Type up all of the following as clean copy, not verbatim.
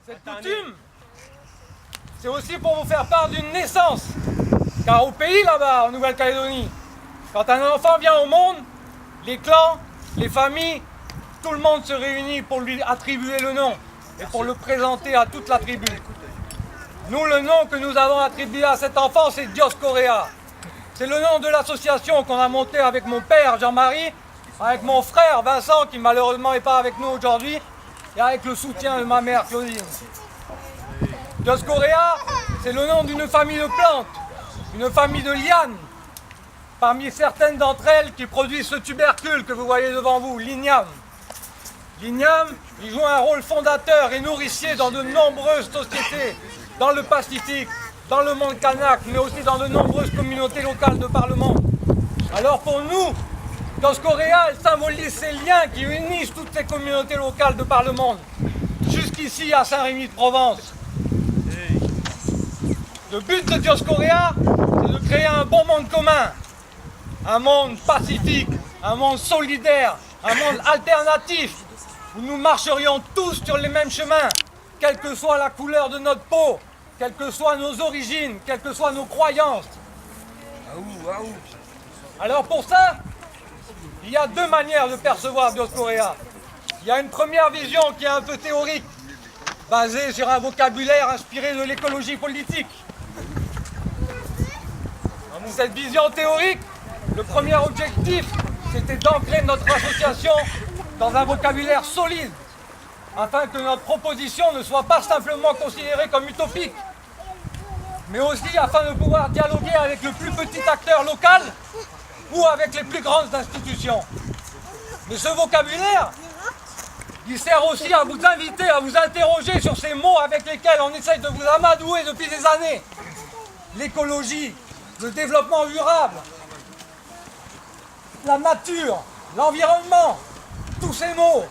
Cette coutume, c'est aussi pour vous faire part d'une naissance. Car au pays là-bas, en Nouvelle-Calédonie, quand un enfant vient au monde, les clans, les familles, tout le monde se réunit pour lui attribuer le nom et pour le présenter à toute la tribu. Nous, le nom que nous avons attribué à cet enfant, c'est Dioscorea. C'est le nom de l'association qu'on a montée avec mon père Jean-Marie, avec mon frère Vincent, qui malheureusement n'est pas avec nous aujourd'hui, et avec le soutien de ma mère Claudine. Dioscorea, c'est le nom d'une famille de plantes, une famille de lianes, parmi certaines d'entre elles qui produisent ce tubercule que vous voyez devant vous, l'igname. L'igname, il joue un rôle fondateur et nourricier dans de nombreuses sociétés, dans le Pacifique, dans le monde kanak, mais aussi dans de nombreuses communautés locales de par le monde. Alors pour nous, Dioscorea, elle symbolise ces liens qui unissent toutes ces communautés locales de par le monde, jusqu'ici à Saint-Rémy-de-Provence. Le but de Dioscorea, c'est de créer un bon monde commun, un monde pacifique, un monde solidaire, un monde alternatif, où nous marcherions tous sur les mêmes chemins, quelle que soit la couleur de notre peau, quelles que soient nos origines, quelles que soient nos croyances. Alors pour ça, il y a deux manières de percevoir Dioscorea. Il y a une première vision qui est un peu théorique, basée sur un vocabulaire inspiré de l'écologie politique. Dans cette vision théorique, le premier objectif, c'était d'ancrer notre association dans un vocabulaire solide, afin que notre proposition ne soit pas simplement considérée comme utopique, mais aussi afin de pouvoir dialoguer avec le plus petit acteur local ou avec les plus grandes institutions. Mais ce vocabulaire, il sert aussi à vous inviter, à vous interroger sur ces mots avec lesquels on essaye de vous amadouer depuis des années. L'écologie, le développement durable, la nature, l'environnement, tous ces mots,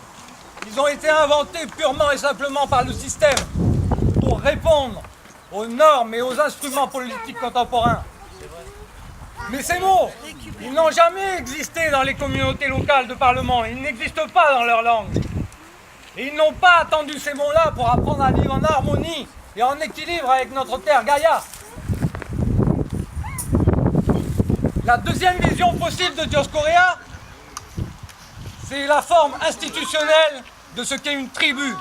ils ont été inventés purement et simplement par le système pour répondre aux normes et aux instruments politiques contemporains. Mais ces mots, ils n'ont jamais existé dans les communautés locales de parlement, ils n'existent pas dans leur langue. Et ils n'ont pas attendu ces mots-là pour apprendre à vivre en harmonie et en équilibre avec notre terre Gaïa. La deuxième vision possible de Dioscorea, c'est la forme institutionnelle de ce qu'est une tribu,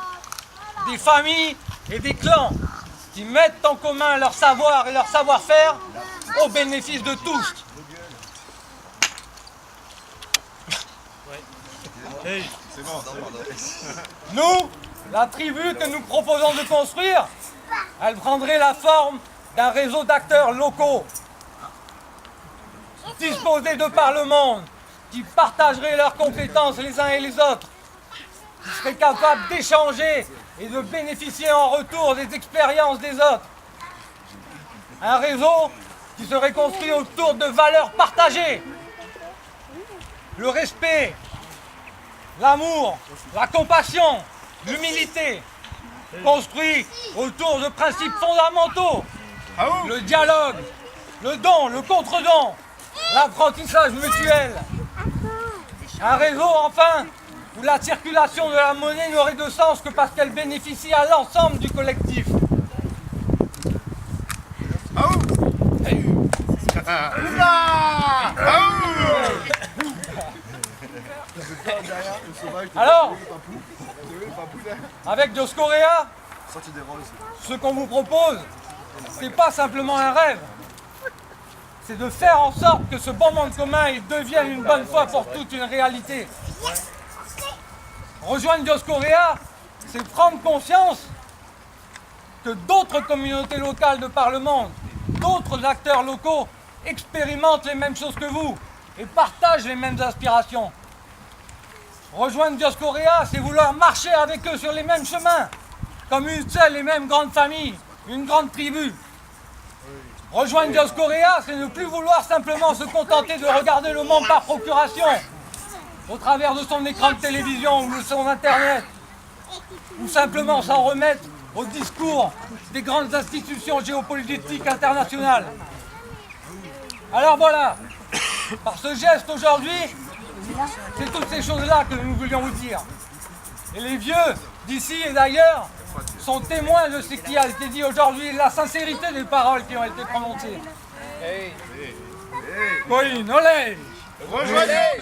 des familles et des clans qui mettent en commun leur savoir et leur savoir-faire au bénéfice de tous. Nous, la tribu que nous proposons de construire, elle prendrait la forme d'un réseau d'acteurs locaux, disposés de par le monde, qui partageraient leurs compétences les uns et les autres, qui seraient capables d'échanger et de bénéficier en retour des expériences des autres. Un réseau qui serait construit autour de valeurs partagées. Le respect, l'amour, la compassion, l'humilité, construit autour de principes fondamentaux. Le dialogue, le don, le contre-don, l'apprentissage mutuel. Un réseau, enfin, où la circulation de la monnaie n'aurait de sens que parce qu'elle bénéficie à l'ensemble du collectif. Alors, avec Dioscorea, ce qu'on vous propose, c'est pas simplement un rêve. C'est de faire en sorte que ce bon monde commun il devienne une bonne fois pour toutes une réalité. Rejoindre Dioscorea, c'est prendre conscience que d'autres communautés locales de par le monde, d'autres acteurs locaux expérimentent les mêmes choses que vous et partagent les mêmes aspirations. Rejoindre Dioscorea, c'est vouloir marcher avec eux sur les mêmes chemins, comme une seule et même grande famille, une grande tribu. Rejoindre Dioscorea, c'est ne plus vouloir simplement se contenter de regarder le monde par procuration, au travers de son écran de télévision ou de son internet, ou simplement s'en remettre au discours des grandes institutions géopolitiques internationales. Alors voilà, par ce geste aujourd'hui, c'est toutes ces choses-là que nous voulions vous dire. Et les vieux, d'ici et d'ailleurs, sont témoins de ce qui a été dit aujourd'hui, la sincérité des paroles qui ont été prononcées. Hey. Oui, olé. Rejoignez